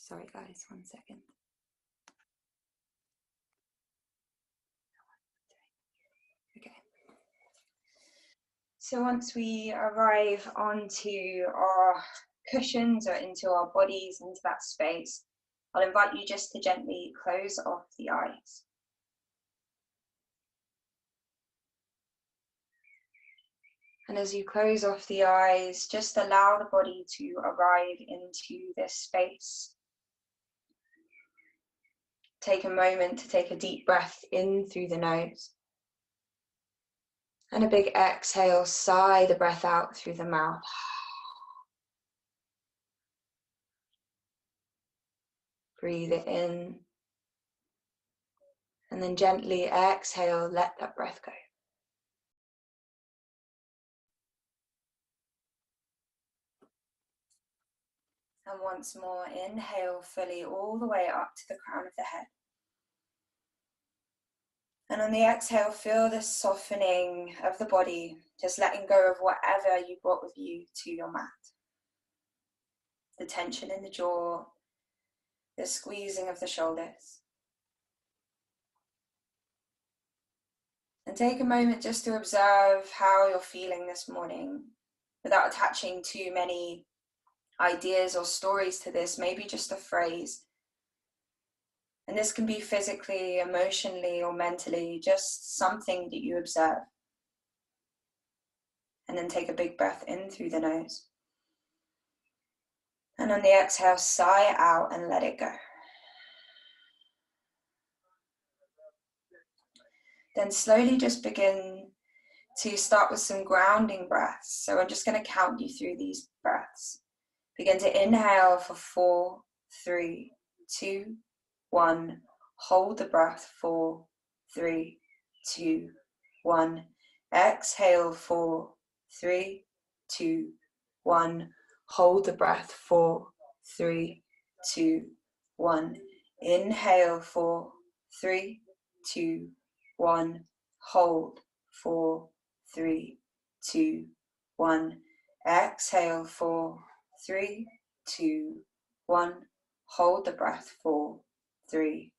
Sorry guys, 1 second. Okay. So once we arrive onto our cushions or into our bodies, into that space, I'll invite you just to gently close off the eyes. And as you close off the eyes, just allow the body to arrive into this space. Take a moment to take a deep breath in through the nose. And a big exhale, sigh the breath out through the mouth. Breathe it in. And then gently exhale, let that breath go. And once more, inhale fully all the way up to the crown of the head. And on the exhale, feel the softening of the body, just letting go of whatever you brought with you to your mat. The tension in the jaw, the squeezing of the shoulders. And take a moment just to observe how you're feeling this morning without attaching too many ideas or stories to this, maybe just a phrase. And this can be physically, emotionally, or mentally, just something that you observe. And then take a big breath in through the nose. And on the exhale, sigh out and let it go. Then slowly just begin to start with some grounding breaths. So I'm just going to count you through these breaths. Begin to inhale for 4, 3, 2, 1. Hold the breath, 4, 3, 2, 1. Exhale, 4, 3, 2, 1. Hold the breath, 4, 3, 2, 1. Inhale, 4, 3, 2, 1. Hold, 4, 3, 2, 1. Exhale, 4, 3, 2, 1. Hold the breath, 4, 3,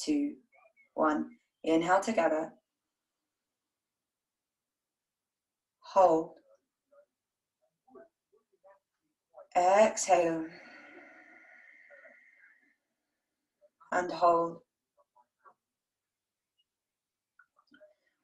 2, 1. Inhale together. Hold. Exhale. And hold.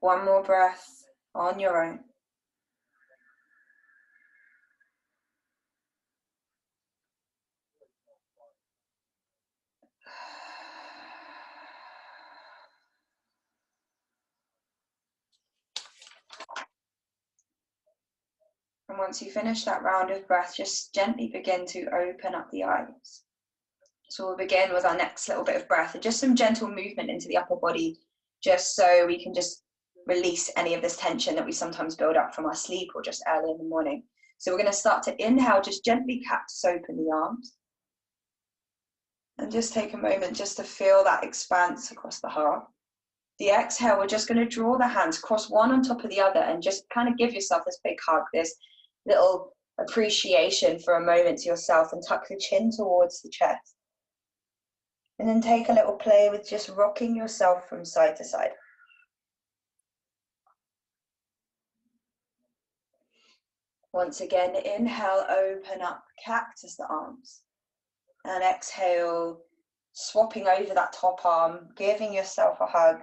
One more breath on your own. And once you finish that round of breath, just gently begin to open up the eyes. So we'll begin with our next little bit of breath and just some gentle movement into the upper body, just so we can just release any of this tension that we sometimes build up from our sleep or just early in the morning. So we're going to start to inhale, just gently cactus open the arms. And just take a moment just to feel that expanse across the heart. The exhale, we're just going to draw the hands, cross one on top of the other, and just kind of give yourself this big hug, this little appreciation for a moment to yourself, and tuck the chin towards the chest. And then take a little play with just rocking yourself from side to side. Once again, inhale, open up, cactus the arms. And exhale, swapping over that top arm, giving yourself a hug,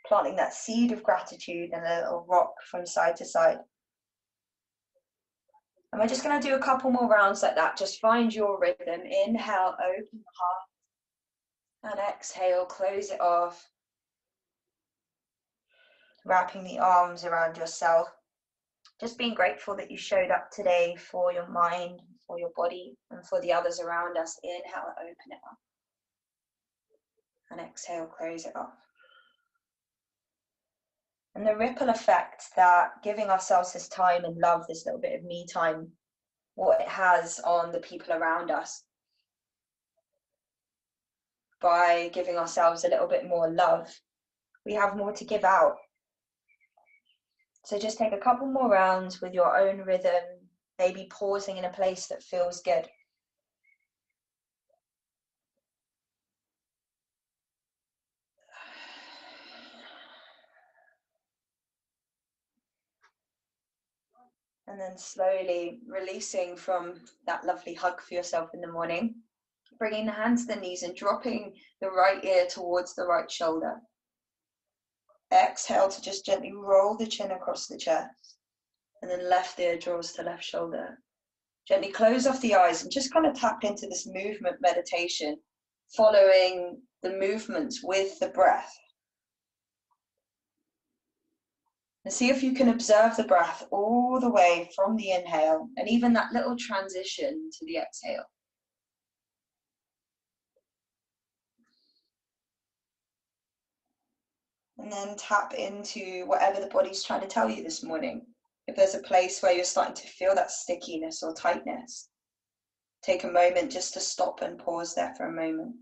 planting that seed of gratitude and a little rock from side to side. And we're just going to do a couple more rounds like that. Just find your rhythm. Inhale, open the heart. And exhale, close it off. Wrapping the arms around yourself. Just being grateful that you showed up today for your mind, for your body, and for the others around us. Inhale, open it up. And exhale, close it off. And the ripple effect that giving ourselves this time and love, this little bit of me time, what it has on the people around us. By giving ourselves a little bit more love, we have more to give out. So just take a couple more rounds with your own rhythm, maybe pausing in a place that feels good. And then slowly releasing from that lovely hug for yourself in the morning, bringing the hands to the knees and dropping the right ear towards the right shoulder. Exhale to just gently roll the chin across the chest, and then left ear draws to left shoulder. Gently close off the eyes and just kind of tap into this movement meditation, following the movements with the breath. And see if you can observe the breath all the way from the inhale and even that little transition to the exhale. And then tap into whatever the body's trying to tell you this morning. If there's a place where you're starting to feel that stickiness or tightness, take a moment just to stop and pause there for a moment.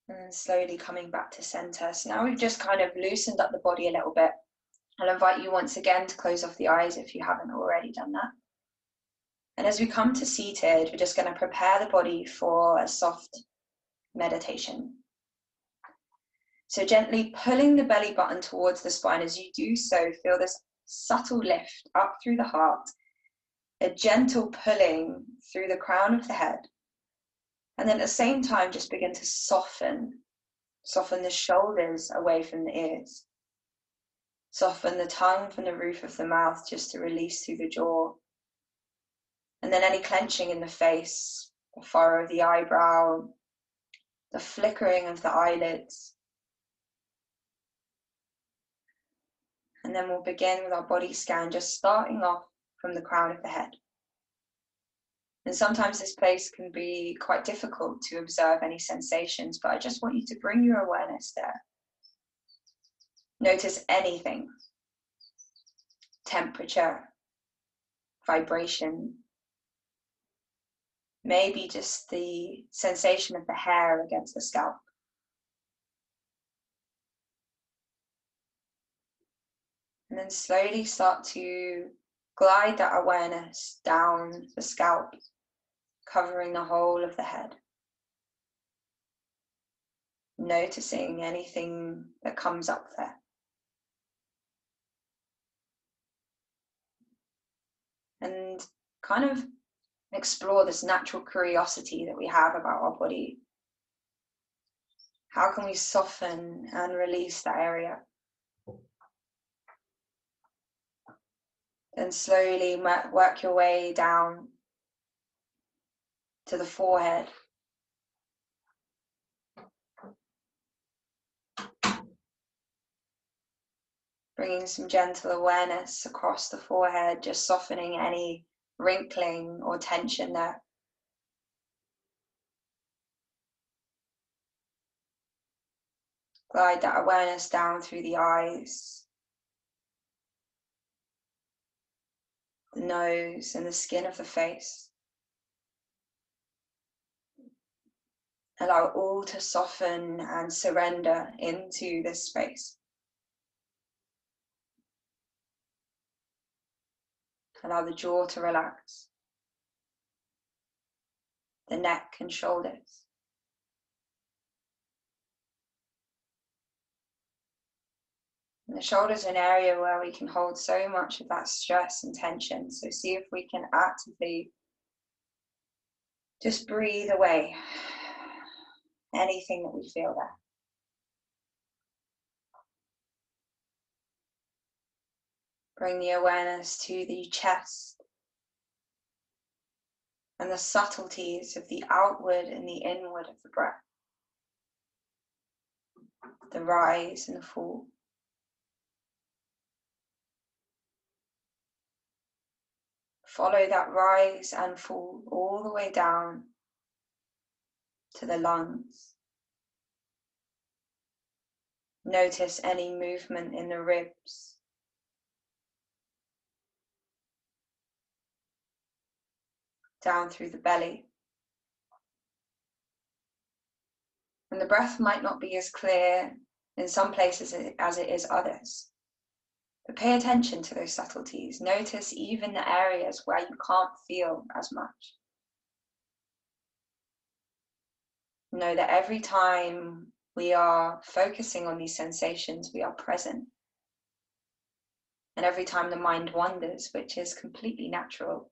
And then slowly coming back to center. So now we've just kind of loosened up the body a little bit. I'll invite you once again to close off the eyes if you haven't already done that. And as we come to seated, we're just going to prepare the body for a soft meditation. So gently pulling the belly button towards the spine. As you do so, feel this subtle lift up through the heart, a gentle pulling through the crown of the head. And then at the same time, just begin to soften the shoulders away from the ears. Soften the tongue from the roof of the mouth just to release through the jaw. And then any clenching in the face, the furrow of the eyebrow, the flickering of the eyelids. And then we'll begin with our body scan, just starting off from the crown of the head. And sometimes this place can be quite difficult to observe any sensations, but I just want you to bring your awareness there. Notice anything. Temperature, vibration, maybe just the sensation of the hair against the scalp. And then slowly start to glide that awareness down the scalp, covering the whole of the head. Noticing anything that comes up there. And kind of explore this natural curiosity that we have about our body. How can we soften and release that area? Then slowly work your way down to the forehead. Bringing some gentle awareness across the forehead, just softening any wrinkling or tension there. Glide that awareness down through the eyes, the nose, and the skin of the face. Allow all to soften and surrender into this space. Allow the jaw to relax, the neck and shoulders. And the shoulders are an area where we can hold so much of that stress and tension. So see if we can actively just breathe away anything that we feel there. Bring the awareness to the chest and the subtleties of the outward and the inward of the breath. The rise and the fall. Follow that rise and fall all the way down to the lungs. Notice any movement in the ribs. Down through the belly. And the breath might not be as clear in some places as it is others. But pay attention to those subtleties. Notice even the areas where you can't feel as much. Know that every time we are focusing on these sensations, we are present. And every time the mind wanders, which is completely natural,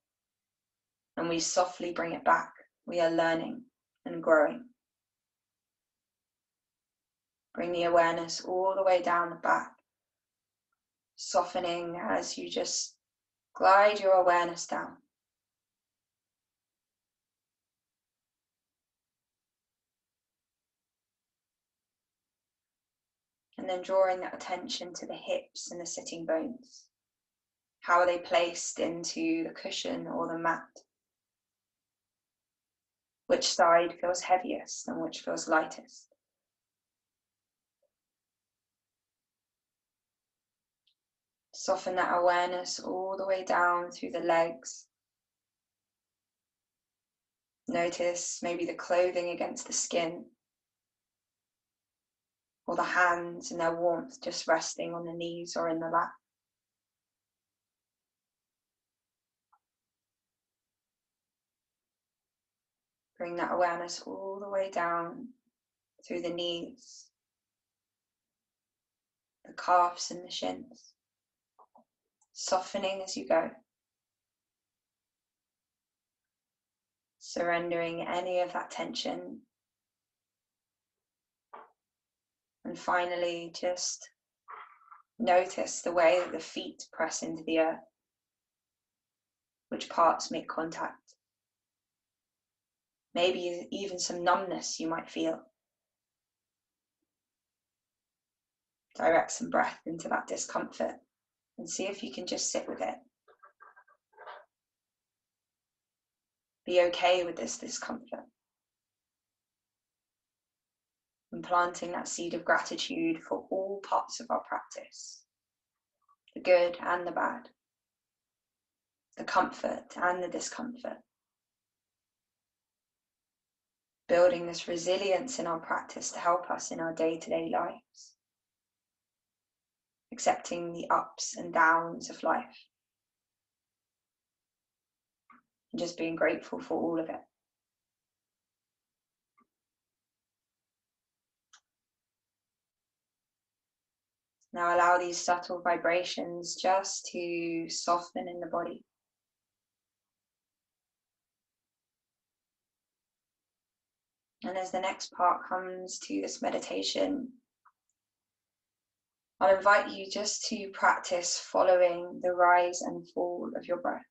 and we softly bring it back, we are learning and growing. Bring the awareness all the way down the back, softening as you just glide your awareness down. And then drawing that attention to the hips and the sitting bones. How are they placed into the cushion or the mat? Which side feels heaviest and which feels lightest? Soften that awareness all the way down through the legs. Notice maybe the clothing against the skin, or the hands and their warmth just resting on the knees or in the lap. Bring that awareness all the way down through the knees, the calves and the shins, softening as you go, surrendering any of that tension. And finally, just notice the way that the feet press into the earth, which parts make contact. Maybe even some numbness you might feel. Direct some breath into that discomfort and see if you can just sit with it. Be okay with this discomfort. And planting that seed of gratitude for all parts of our practice, the good and the bad, the comfort and the discomfort. Building this resilience in our practice to help us in our day-to-day lives. Accepting the ups and downs of life. And just being grateful for all of it. Now allow these subtle vibrations just to soften in the body. And as the next part comes to this meditation, I'll invite you just to practice following the rise and fall of your breath.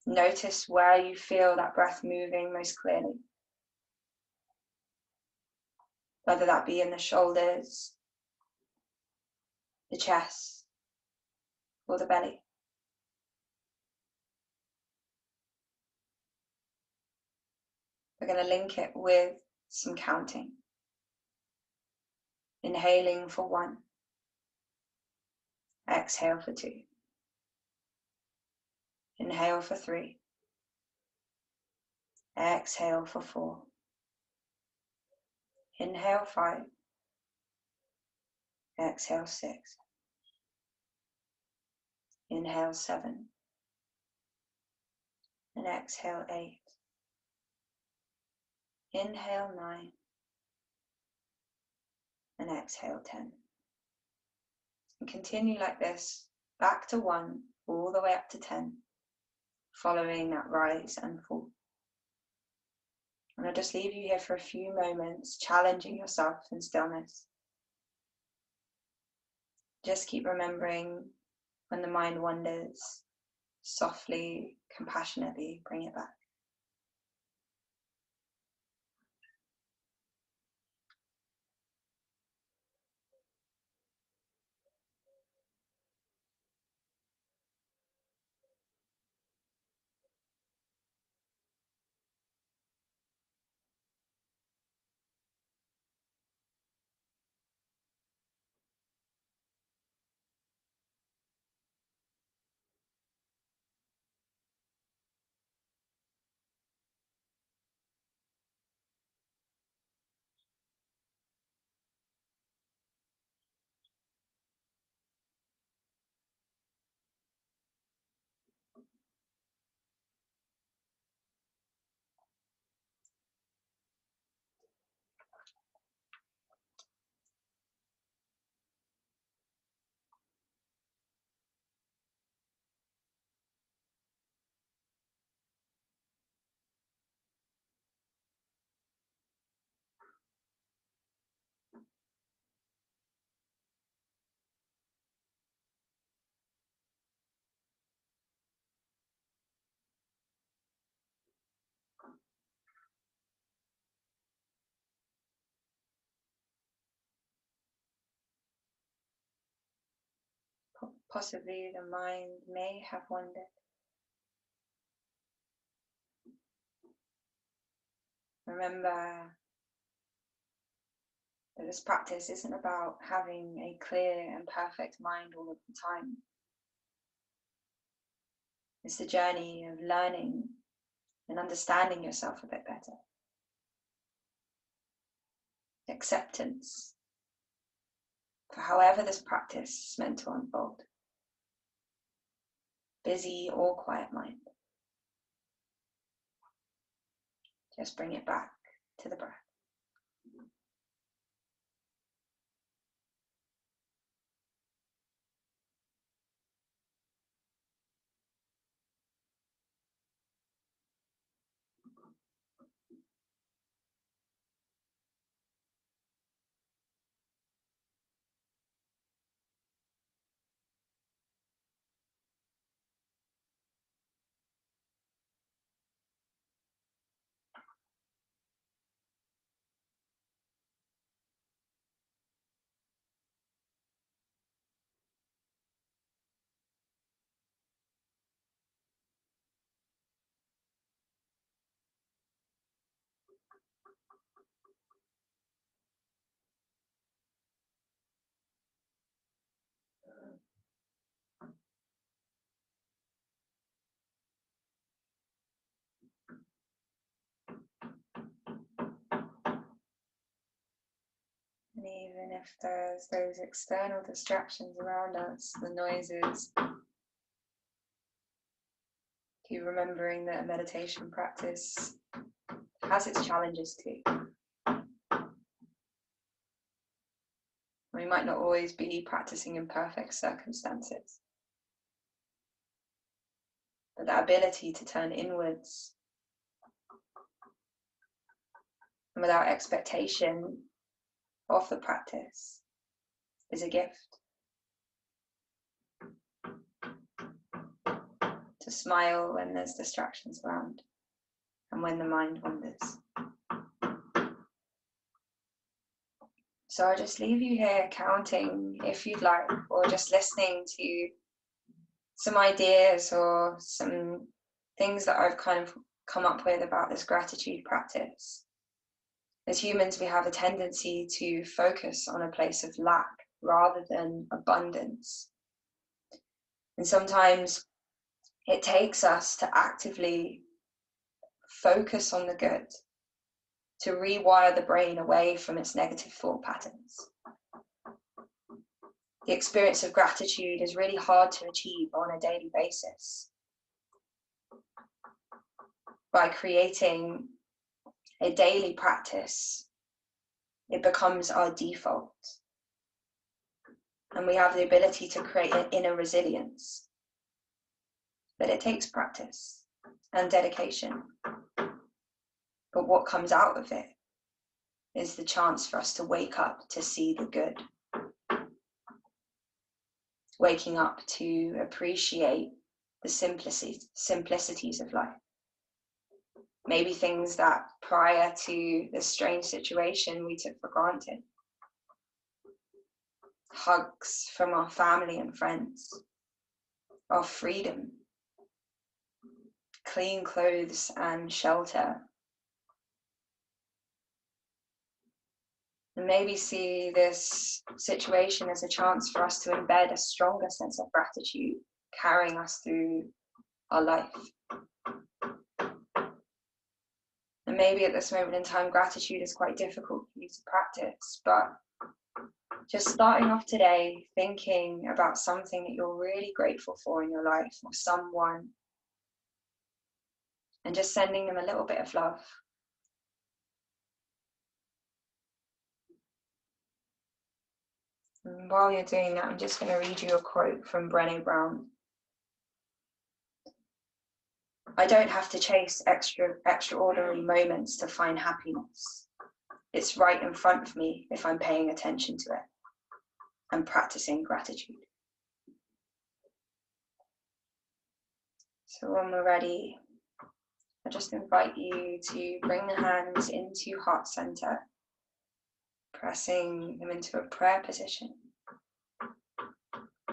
Notice where you feel that breath moving most clearly. Whether that be in the shoulders, the chest, or the belly. We're going to link it with some counting. Inhaling for 1. Exhale for 2. Inhale for 3. Exhale for 4. Inhale 5. Exhale 6. Inhale 7. And exhale 8. Inhale 9. And exhale 10. And continue like this, back to 1, all the way up to 10, following that rise and fall. And I'll just leave you here for a few moments, challenging yourself in stillness. Just keep remembering when the mind wanders, softly, compassionately bring it back. Possibly the mind may have wandered. Remember that this practice isn't about having a clear and perfect mind all of the time. It's the journey of learning and understanding yourself a bit better. Acceptance for however this practice is meant to unfold. Busy or quiet mind. Just bring it back to the breath. And even if there's those external distractions around us, the noises, keep remembering that a meditation practice has its challenges too. We might not always be practicing in perfect circumstances, but that ability to turn inwards and without expectation of the practice is a gift. To smile when there's distractions around and when the mind wanders. So I'll just leave you here counting if you'd like, or just listening to some ideas or some things that I've kind of come up with about this gratitude practice. As humans, we have a tendency to focus on a place of lack rather than abundance. And sometimes it takes us to actively focus on the good, to rewire the brain away from its negative thought patterns. The experience of gratitude is really hard to achieve on a daily basis. By creating a daily practice, it becomes our default. And we have the ability to create an inner resilience. But it takes practice and dedication. But what comes out of it is the chance for us to wake up to see the good. Waking up to appreciate the simplicities of life. Maybe things that prior to this strange situation we took for granted. Hugs from our family and friends. Our freedom. Clean clothes and shelter. And maybe see this situation as a chance for us to embed a stronger sense of gratitude carrying us through our life. And maybe at this moment in time, gratitude is quite difficult for you to practice, but just starting off today, thinking about something that you're really grateful for in your life, or someone, and just sending them a little bit of love. And while you're doing that, I'm just going to read you a quote from Brené Brown. I don't have to chase extraordinary moments to find happiness. It's right in front of me if I'm paying attention to it and practicing gratitude. So when we're ready, I just invite you to bring the hands into heart center, pressing them into a prayer position.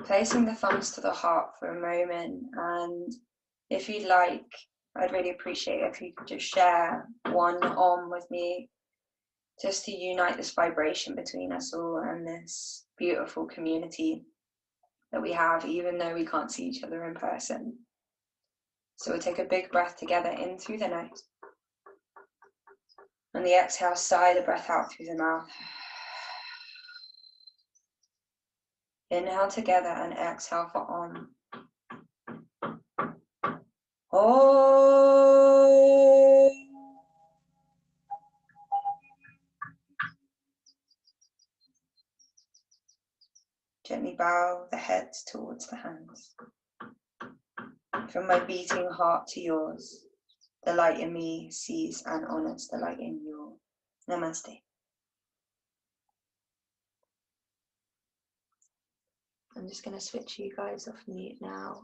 Placing the thumbs to the heart for a moment, and if you'd like, I'd really appreciate it if you could just share one Om with me, just to unite this vibration between us all and this beautiful community that we have, even though we can't see each other in person. So we'll take a big breath together in through the nose. On the exhale, sigh the breath out through the mouth. Inhale together and exhale for Om. Om. Gently bow the head towards the hands. From my beating heart to yours, the light in me sees and honors the light in you. Namaste. I'm just going to switch you guys off mute now.